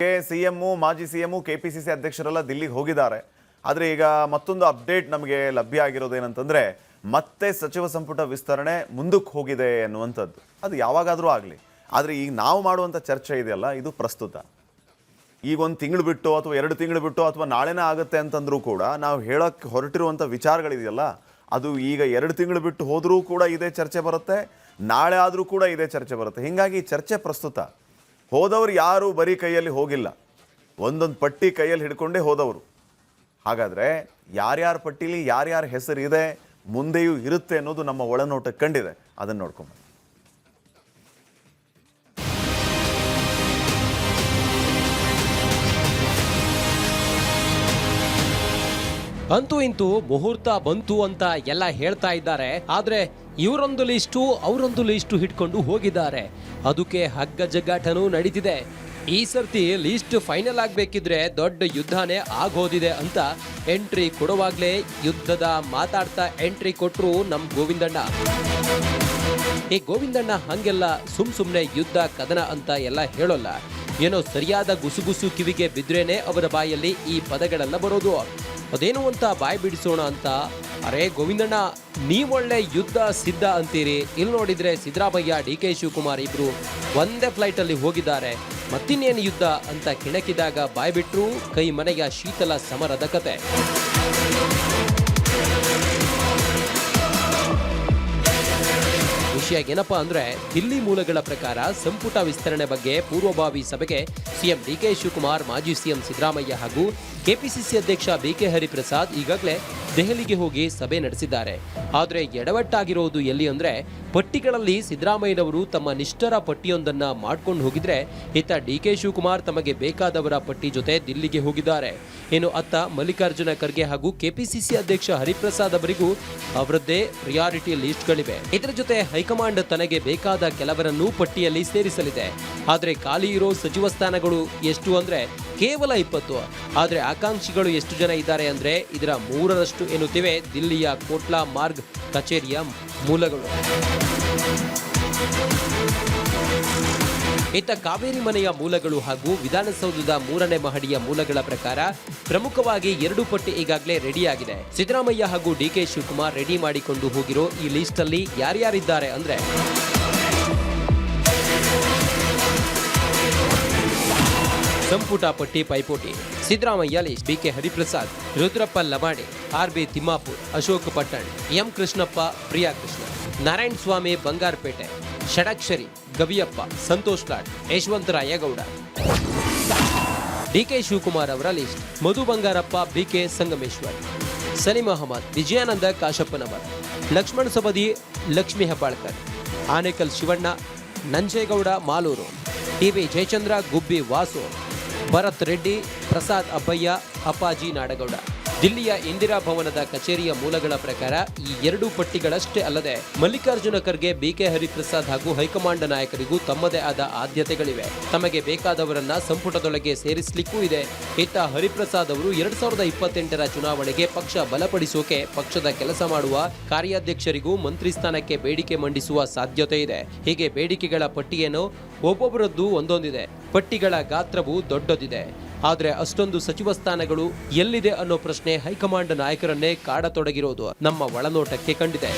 CM ಮಾಜಿ CM KPCC ಅಧ್ಯಕ್ಷರೆಲ್ಲ ದಿಲ್ಲಿಗೆ ಹೋಗಿದ್ದಾರೆ. ಆದರೆ ಈಗ ಮತ್ತೊಂದು ಅಪ್ಡೇಟ್ ನಮಗೆ ಲಭ್ಯ ಆಗಿರೋದು ಏನಂತಂದ್ರೆ ಮತ್ತೆ ಸಚಿವ ಸಂಪುಟ ವಿಸ್ತರಣೆ ಮುಂದಕ್ಕೆ ಹೋಗಿದೆ ಅನ್ನುವಂಥದ್ದು. ಅದು ಯಾವಾಗಾದರೂ ಆಗಲಿ, ಆದರೆ ಈಗ ನಾವು ಮಾಡುವಂಥ ಚರ್ಚೆ ಇದೆಯಲ್ಲ, ಇದು ಪ್ರಸ್ತುತ ಈಗ ಒಂದು ತಿಂಗಳು ಬಿಟ್ಟು ಅಥವಾ 2 ತಿಂಗಳು ಬಿಟ್ಟು ಅಥವಾ ನಾಳೆನೇ ಆಗುತ್ತೆ ಅಂತಂದ್ರೂ ಕೂಡ ನಾವು ಹೇಳಕ್ಕೆ ಹೊರಟಿರುವಂಥ ವಿಚಾರಗಳಿದೆಯಲ್ಲ, ಅದು ಈಗ 2 ತಿಂಗಳು ಬಿಟ್ಟು ಹೋದರೂ ಕೂಡ ಇದೇ ಚರ್ಚೆ ಬರುತ್ತೆ, ನಾಳೆ ಆದರೂ ಕೂಡ ಇದೇ ಚರ್ಚೆ ಬರುತ್ತೆ. ಹೀಗಾಗಿ ಚರ್ಚೆ ಪ್ರಸ್ತುತ. ಹೋದವರು ಯಾರು ಬರೀ ಕೈಯಲ್ಲಿ ಹೋಗಿಲ್ಲ, ಒಂದೊಂದು ಪಟ್ಟಿ ಕೈಯಲ್ಲಿ ಹಿಡ್ಕೊಂಡೇ ಹೋದವರು. ಹಾಗಾದರೆ ಯಾರ್ಯಾರ ಪಟ್ಟಿಲಿ ಯಾರ್ಯಾರ ಹೆಸರು ಇದೆ, ಮುಂದೆಯೂ ಇರುತ್ತೆ ಅನ್ನೋದು ನಮ್ಮ ಒಳನೋಟಕ್ಕೆ ಕಂಡಿದೆ. ಅದನ್ನು ನೋಡ್ಕೊಂಡು ಅಂತೂ ಇಂತೂ ಮುಹೂರ್ತ ಬಂತು ಅಂತ ಎಲ್ಲ ಹೇಳ್ತಾ ಇದ್ದಾರೆ. ಆದ್ರೆ ಇವರೊಂದು ಲಿಸ್ಟು ಅವರೊಂದು ಲಿಸ್ಟು ಹಿಡ್ಕೊಂಡು ಹೋಗಿದ್ದಾರೆ. ಅದಕ್ಕೆ ಹಗ್ಗ ಜಗ್ಗಾಟನೂ ನಡೀತಿದೆ. ಈ ಸರ್ತಿ ಲಿಸ್ಟ್ ಫೈನಲ್ ಆಗ್ಬೇಕಿದ್ರೆ ದೊಡ್ಡ ಯುದ್ಧನೇ ಆಗೋದಿದೆ ಅಂತ ಎಂಟ್ರಿ ಕೊಡುವಾಗ್ಲೇ ಯುದ್ಧದ ಮಾತಾಡ್ತಾ ಎಂಟ್ರಿ ಕೊಟ್ರು ನಮ್ ಗೋವಿಂದಣ್ಣ. ಈ ಗೋವಿಂದಣ್ಣ ಹಂಗೆಲ್ಲ ಸುಮ್ನೆ ಯುದ್ಧ ಕದನ ಅಂತ ಎಲ್ಲ ಹೇಳೋಲ್ಲ. ಏನೋ ಸರಿಯಾದ ಗುಸುಗುಸು ಕಿವಿಗೆ ಬಿದ್ರೇನೆ ಅವರ ಬಾಯಲ್ಲಿ ಈ ಪದಗಳೆಲ್ಲ ಬರೋದು. ಅದೇನು ಅಂತ ಬಾಯಿ ಬಿಡಿಸೋಣ ಅಂತ, ಅರೇ ಗೋವಿಂದಣ್ಣ ನೀವೊಳ್ಳೆ ಯುದ್ಧ ಸಿದ್ಧ ಅಂತೀರಿ, ಇಲ್ಲಿ ನೋಡಿದ್ರೆ ಸಿದ್ದರಾಮಯ್ಯ ಡಿ ಕೆ ಶಿವಕುಮಾರ್ ಇಬ್ರು ಒಂದೇ ಫ್ಲೈಟ್ ಅಲ್ಲಿ ಹೋಗಿದ್ದಾರೆ, ಮತ್ತಿನ್ನೇನು ಯುದ್ಧ ಅಂತ ಕೆಣಕಿದಾಗ ಬಾಯಿ ಬಿಟ್ರು ಕೈ ಮನೆಯ ಶೀತಲ ಸಮರದ ಕತೆ. ವಿಷಯ ಏನಪ್ಪಾ ಅಂದ್ರೆ, ದಿಲ್ಲಿ ಮೂಲಗಳ ಪ್ರಕಾರ ಸಂಪುಟ ವಿಸ್ತರಣೆ ಬಗ್ಗೆ ಪೂರ್ವಭಾವಿ ಸಭೆಗೆ ಸಿಎಂ ಡಿ ಕೆ ಶಿವಕುಮಾರ್, ಮಾಜಿ ಸಿಎಂ ಸಿದ್ದರಾಮಯ್ಯ ಹಾಗೂ ಕೆಪಿಸಿಸಿ ಅಧ್ಯಕ್ಷ ಬಿಕೆ ಹರಿಪ್ರಸಾದ್ ಈಗಾಗಲೇ ದೆಹಲಿಗೆ ಹೋಗಿ ಸಭೆ ನಡೆಸಿದ್ದಾರೆ. ಆದರೆ ಎಡವಟ್ಟಾಗಿರೋದು ಎಲ್ಲಿ ಅಂದ್ರೆ, ಪಟ್ಟಿಗಳಲ್ಲಿ ಸಿದ್ದರಾಮಯ್ಯನವರು ತಮ್ಮ ನಿಷ್ಠರ ಪಟ್ಟಿಯೊಂದನ್ನ ಮಾಡ್ಕೊಂಡು ಹೋಗಿದ್ರೆ, ಇತ್ತ ಡಿ ಕೆ ಶಿವಕುಮಾರ್ ತಮಗೆ ಬೇಕಾದವರ ಪಟ್ಟಿ ಜೊತೆ ದಿಲ್ಲಿಗೆ ಹೋಗಿದ್ದಾರೆ. ಇನ್ನು ಅತ್ತ ಮಲ್ಲಿಕಾರ್ಜುನ ಖರ್ಗೆ ಹಾಗೂ ಕೆಪಿಸಿಸಿ ಅಧ್ಯಕ್ಷ ಹರಿಪ್ರಸಾದ್ ಅವರಿಗೂ ಅವರದ್ದೇ ಪ್ರಿಯಾರಿಟಿ ಲಿಸ್ಟ್ಗಳಿವೆ. ಇದರ ಜೊತೆ ಹೈಕಮಾಂಡ್ ತನಗೆ ಬೇಕಾದ ಕೆಲವರನ್ನು ಪಟ್ಟಿಯಲ್ಲಿ ಸೇರಿಸಲಿದೆ. ಆದರೆ ಖಾಲಿ ಇರೋ ಸಚಿವ ಸ್ಥಾನಗಳು ಎಷ್ಟು ಅಂದ್ರೆ ಕೇವಲ 20. ಆದರೆ ಆಕಾಂಕ್ಷಿಗಳು ಎಷ್ಟು ಜನ ಇದ್ದಾರೆ ಅಂದ್ರೆ ಇದರ 3ರಷ್ಟು ಎನ್ನುತ್ತಿವೆ ದಿಲ್ಲಿಯ ಕೋಟ್ಲಾ ಮಾರ್ಗ್ ಕಚೇರಿಯ ಮೂಲಗಳು. ಇತ್ತ ಕಾವೇರಿ ಮನೆಯ ಮೂಲಗಳು ಹಾಗೂ ವಿಧಾನಸೌಧದ 3ನೇ ಮಹಡಿಯ ಮೂಲಗಳ ಪ್ರಕಾರ ಪ್ರಮುಖವಾಗಿ 2 ಪಟ್ಟಿ ಈಗಾಗಲೇ ರೆಡಿಯಾಗಿದೆ. ಸಿದ್ದರಾಮಯ್ಯ ಹಾಗೂ ಡಿ ಕೆ ಶಿವಕುಮಾರ್ ರೆಡಿ ಮಾಡಿಕೊಂಡು ಹೋಗಿರೋ ಈ ಲಿಸ್ಟ್ ಅಲ್ಲಿ ಯಾರ್ಯಾರಿದ್ದಾರೆ ಅಂದ್ರೆ, ಸಂಪುಟ ಪಟ್ಟಿ ಪೈಪೋಟಿ: Siddaramaiah list B K Hariprasad, Rudrappa Lamani, R B. Timmapur, Ashok Pattan, M Krishnappa, Priya Krishna, Narayana Swamy Bangarpet, Shadakshari Gaviyappa, Santosh Lad, Yashavantarayagowda. D K Shivakumar ಅವರ list: Madhu Bangarappa, B K Sangameshwar, Saleem Ahmed, Vijayananda Kashappanavar, Laxman Savadi, Lakshmi Hebbalkar, Anekal Shivanna, Nanjegowda Malur, T V Jayachandra, Gubbi Vasu, Bharath Reddy, Prasad Abbaiah, Appaji Nadagouda. ದಿಲ್ಲಿಯ ಇಂದಿರಾ ಭವನದ ಕಚೇರಿಯ ಮೂಲಗಳ ಪ್ರಕಾರ ಈ 2 ಪಟ್ಟಿಗಳಷ್ಟೇ ಅಲ್ಲದೆ ಮಲ್ಲಿಕಾರ್ಜುನ ಖರ್ಗೆ, ಬಿಕೆ ಹರಿಪ್ರಸಾದ್ ಹಾಗೂ ಹೈಕಮಾಂಡ್ ನಾಯಕರಿಗೂ ತಮ್ಮದೇ ಆದ ಆದ್ಯತೆಗಳಿವೆ. ತಮಗೆ ಬೇಕಾದವರನ್ನ ಸಂಪುಟದೊಳಗೆ ಸೇರಿಸಲಿಕ್ಕೂ ಇದೆ. ಇತ್ತ ಹರಿಪ್ರಸಾದ್ ಅವರು 2028ರ ಚುನಾವಣೆಗೆ ಪಕ್ಷ ಬಲಪಡಿಸೋಕೆ ಪಕ್ಷದ ಕೆಲಸ ಮಾಡುವ ಕಾರ್ಯಾಧ್ಯಕ್ಷರಿಗೂ ಮಂತ್ರಿ ಸ್ಥಾನಕ್ಕೆ ಬೇಡಿಕೆ ಮಂಡಿಸುವ ಸಾಧ್ಯತೆ ಇದೆ. ಹೀಗೆ ಬೇಡಿಕೆಗಳ ಪಟ್ಟಿಯನ್ನು ಒಬ್ಬೊಬ್ಬರದ್ದು ಒಂದೊಂದಿದೆ. ಪಟ್ಟಿಗಳ ಗಾತ್ರವು ದೊಡ್ಡದಿದೆ. ಆದರೆ ಅಷ್ಟೊಂದು ಸಚಿವ ಸ್ಥಾನಗಳು ಎಲ್ಲಿದೆ ಅನ್ನೋ ಪ್ರಶ್ನೆ ಹೈಕಮಾಂಡ್ ನಾಯಕರನ್ನೇ ಕಾಡತೊಡಗಿರೋದು ನಮ್ಮ ಒಳನೋಟಕ್ಕೆ ಕಂಡಿದೆ.